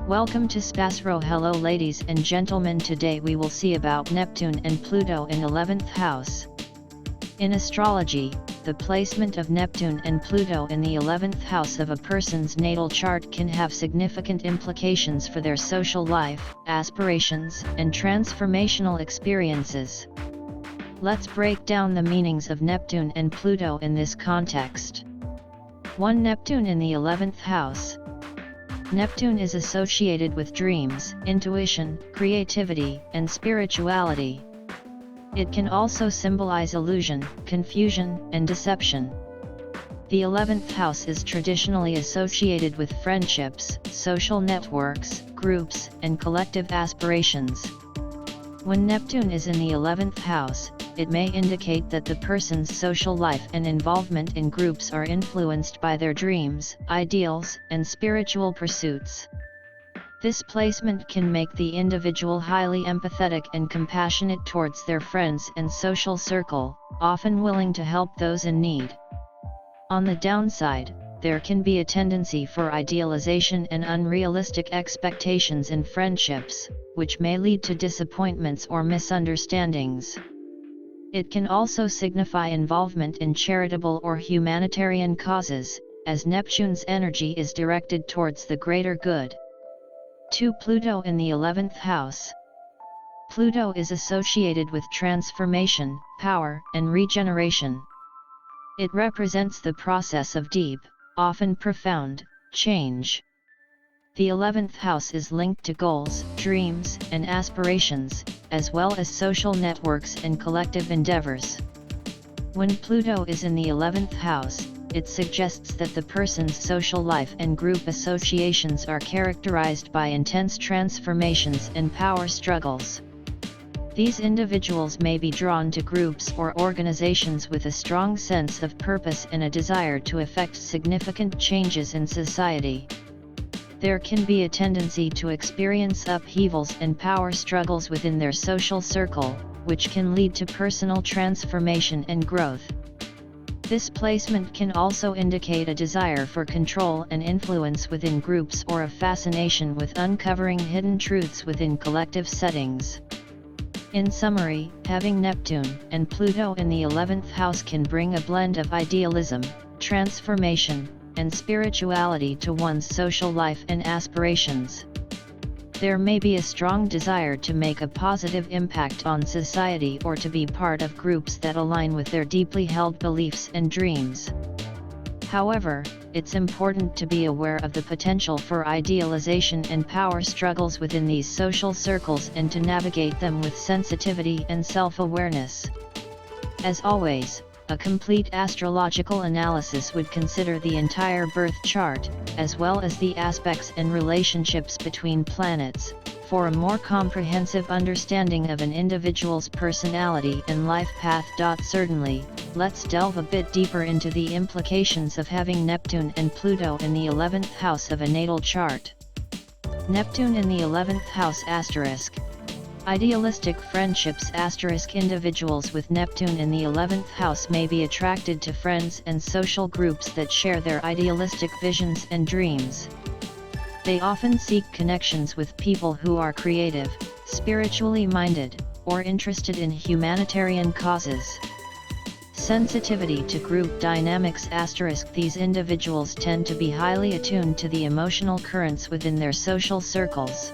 Welcome to SPASRO. Hello ladies and gentlemen, today we will see about Neptune and Pluto in 11th house. In astrology, the placement of Neptune and Pluto in the 11th house of a person's natal chart can have significant implications for their social life, aspirations, and transformational experiences. Let's break down the meanings of Neptune and Pluto in this context. 1. Neptune in the 11th house. Neptune is associated with dreams, intuition, creativity, and spirituality. It can also symbolize illusion, confusion, and deception. The 11th house is traditionally associated with friendships, social networks, groups, and collective aspirations. When Neptune is in the 11th house, it may indicate that the person's social life and involvement in groups are influenced by their dreams, ideals, and spiritual pursuits. This placement can make the individual highly empathetic and compassionate towards their friends and social circle, often willing to help those in need. On the downside, there can be a tendency for idealization and unrealistic expectations in friendships, which may lead to disappointments or misunderstandings. It can also signify involvement in charitable or humanitarian causes, as Neptune's energy is directed towards the greater good. 2. Pluto in the 11th house. Pluto is associated with transformation, power, and regeneration. It represents the process of deep, often profound, change. The 11th house is linked to goals, dreams, and aspirations, as well as social networks and collective endeavors. When Pluto is in the 11th house, it suggests that the person's social life and group associations are characterized by intense transformations and power struggles. These individuals may be drawn to groups or organizations with a strong sense of purpose and a desire to effect significant changes in society. There can be a tendency to experience upheavals and power struggles within their social circle, which can lead to personal transformation and growth. This placement can also indicate a desire for control and influence within groups or a fascination with uncovering hidden truths within collective settings. In summary, having Neptune and Pluto in the 11th house can bring a blend of idealism, transformation, and spirituality to one's social life and aspirations. There may be a strong desire to make a positive impact on society or to be part of groups that align with their deeply held beliefs and dreams. However, it's important to be aware of the potential for idealization and power struggles within these social circles and to navigate them with sensitivity and self-awareness. As always, a complete astrological analysis would consider the entire birth chart, as well as the aspects and relationships between planets, for a more comprehensive understanding of an individual's personality and life path. Certainly, let's delve a bit deeper into the implications of having Neptune and Pluto in the 11th house of a natal chart. Neptune in the 11th house *. Idealistic friendships * Individuals with Neptune in the 11th house may be attracted to friends and social groups that share their idealistic visions and dreams. They often seek connections with people who are creative, spiritually minded, or interested in humanitarian causes. Sensitivity to group dynamics * These individuals tend to be highly attuned to the emotional currents within their social circles.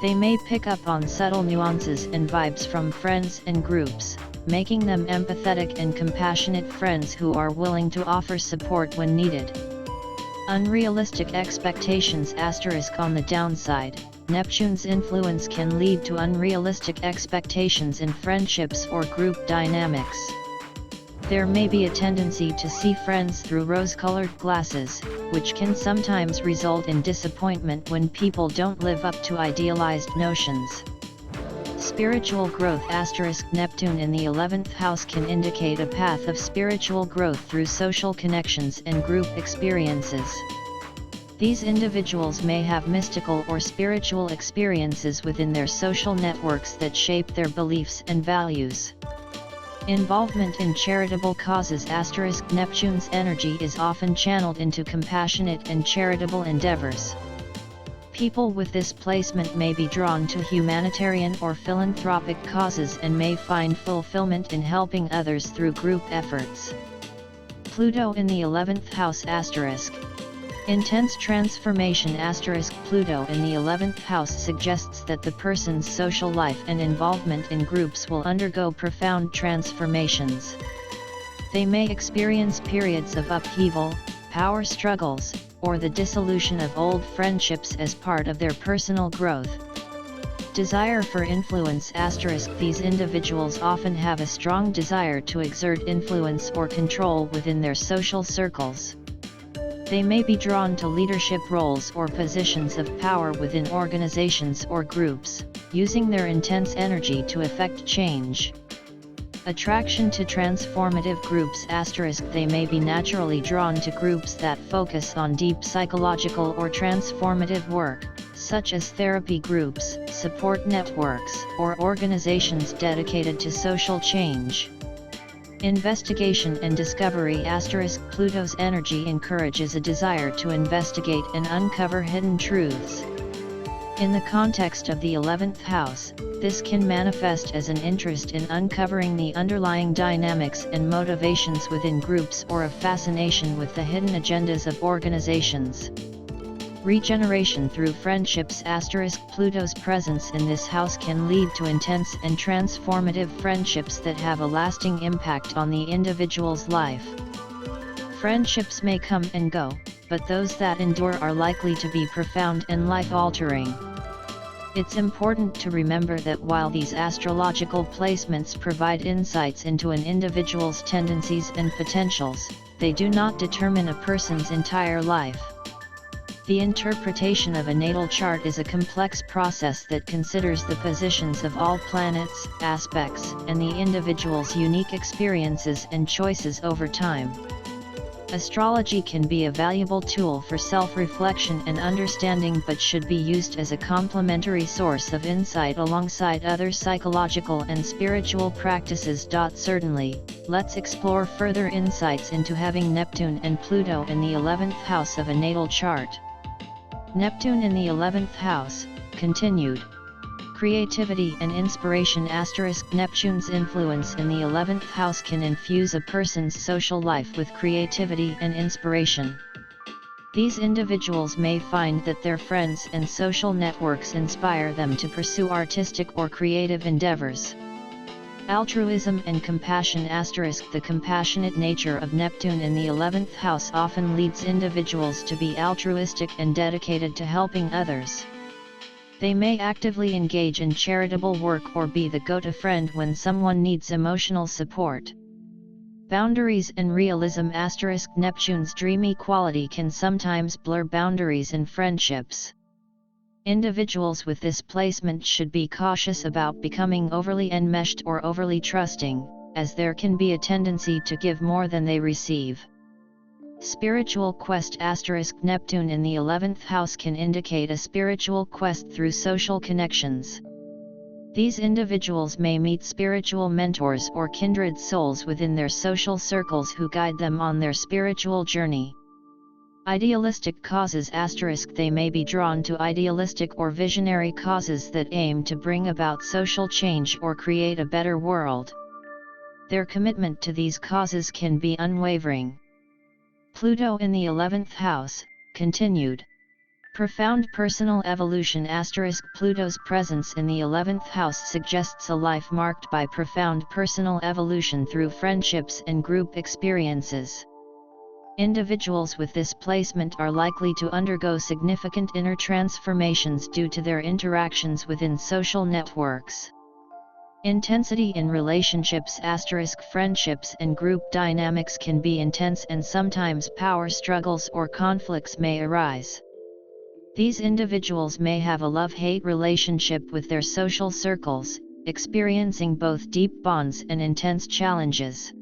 They may pick up on subtle nuances and vibes from friends and groups, making them empathetic and compassionate friends who are willing to offer support when needed. Unrealistic expectations * On the downside, Neptune's influence can lead to unrealistic expectations in friendships or group dynamics. There may be a tendency to see friends through rose-colored glasses, which can sometimes result in disappointment when people don't live up to idealized notions. Spiritual growth * Neptune in the 11th house can indicate a path of spiritual growth through social connections and group experiences. These individuals may have mystical or spiritual experiences within their social networks that shape their beliefs and values. Involvement in charitable causes * Neptune's energy is often channeled into compassionate and charitable endeavors. People with this placement may be drawn to humanitarian or philanthropic causes and may find fulfillment in helping others through group efforts. Pluto in the 11th house *. Intense transformation * Pluto in the 11th house suggests that the person's social life and involvement in groups will undergo profound transformations. They may experience periods of upheaval, power struggles, or the dissolution of old friendships as part of their personal growth. Desire for influence * These individuals often have a strong desire to exert influence or control within their social circles. They may be drawn to leadership roles or positions of power within organizations or groups, using their intense energy to effect change. Attraction to transformative groups * They may be naturally drawn to groups that focus on deep psychological or transformative work, such as therapy groups, support networks, or organizations dedicated to social change. Investigation and discovery * Pluto's energy encourages a desire to investigate and uncover hidden truths. In the context of the 11th house, this can manifest as an interest in uncovering the underlying dynamics and motivations within groups or a fascination with the hidden agendas of organizations. Regeneration through friendships * Pluto's presence in this house can lead to intense and transformative friendships that have a lasting impact on the individual's life. Friendships may come and go, but those that endure are likely to be profound and life-altering. It's important to remember that while these astrological placements provide insights into an individual's tendencies and potentials, they do not determine a person's entire life. The interpretation of a natal chart is a complex process that considers the positions of all planets, aspects, and the individual's unique experiences and choices over time. Astrology can be a valuable tool for self-reflection and understanding, but should be used as a complementary source of insight alongside other psychological and spiritual practices. Certainly, let's explore further insights into having Neptune and Pluto in the 11th house of a natal chart. Neptune in the 11th house, continued. Creativity and inspiration * Neptune's influence in the 11th house can infuse a person's social life with creativity and inspiration. These individuals may find that their friends and social networks inspire them to pursue artistic or creative endeavors. Altruism and compassion * The compassionate nature of Neptune in the 11th house often leads individuals to be altruistic and dedicated to helping others. They may actively engage in charitable work or be the go-to friend when someone needs emotional support. Boundaries and realism * Neptune's dreamy quality can sometimes blur boundaries in friendships. Individuals with this placement should be cautious about becoming overly enmeshed or overly trusting, as there can be a tendency to give more than they receive. Spiritual quest * Neptune in the 11th house can indicate a spiritual quest through social connections. These individuals may meet spiritual mentors or kindred souls within their social circles who guide them on their spiritual journey. Idealistic causes * They may be drawn to idealistic or visionary causes that aim to bring about social change or create a better world. Their commitment to these causes can be unwavering. Pluto in the 11th house, continued. Profound personal evolution * Pluto's presence in the 11th house suggests a life marked by profound personal evolution through friendships and group experiences. Individuals with this placement are likely to undergo significant inner transformations due to their interactions within social networks. Intensity in relationships * Friendships and group dynamics can be intense, and sometimes power struggles or conflicts may arise. These individuals may have a love-hate relationship with their social circles, experiencing both deep bonds and intense challenges.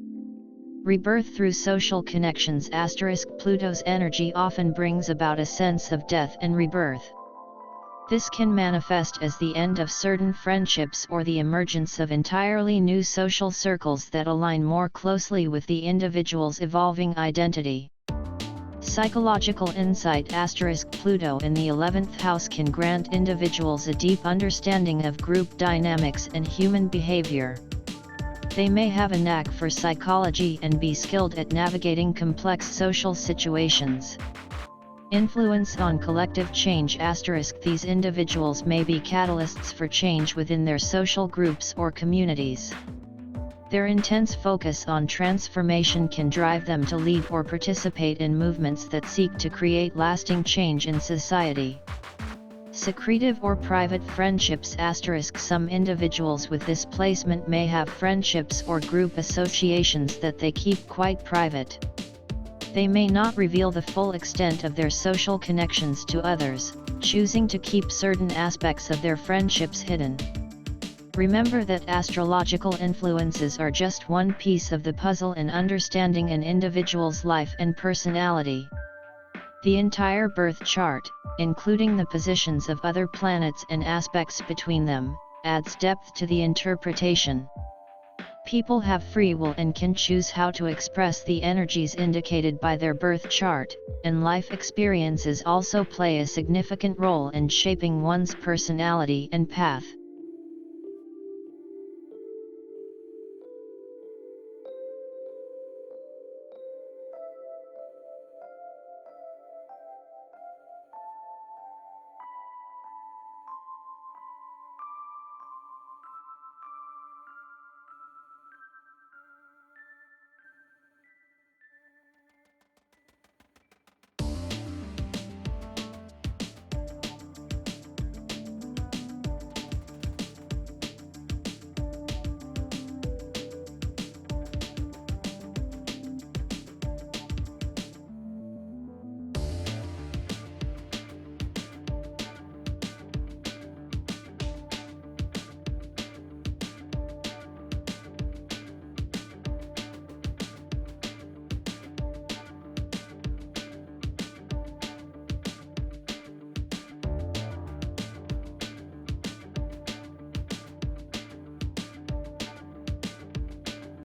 Rebirth through social connections * Pluto's energy often brings about a sense of death and rebirth. This can manifest as the end of certain friendships or the emergence of entirely new social circles that align more closely with the individual's evolving identity. Psychological insight * Pluto in the 11th house can grant individuals a deep understanding of group dynamics and human behavior. They may have a knack for psychology and be skilled at navigating complex social situations. Influence on collective change * These individuals may be catalysts for change within their social groups or communities. Their intense focus on transformation can drive them to lead or participate in movements that seek to create lasting change in society. Secretive or private friendships * Some individuals with this placement may have friendships or group associations that they keep quite private. They may not reveal the full extent of their social connections to others, choosing to keep certain aspects of their friendships hidden. Remember that astrological influences are just one piece of the puzzle in understanding an individual's life and personality. The entire birth chart, including the positions of other planets and aspects between them, adds depth to the interpretation. People have free will and can choose how to express the energies indicated by their birth chart, and life experiences also play a significant role in shaping one's personality and path.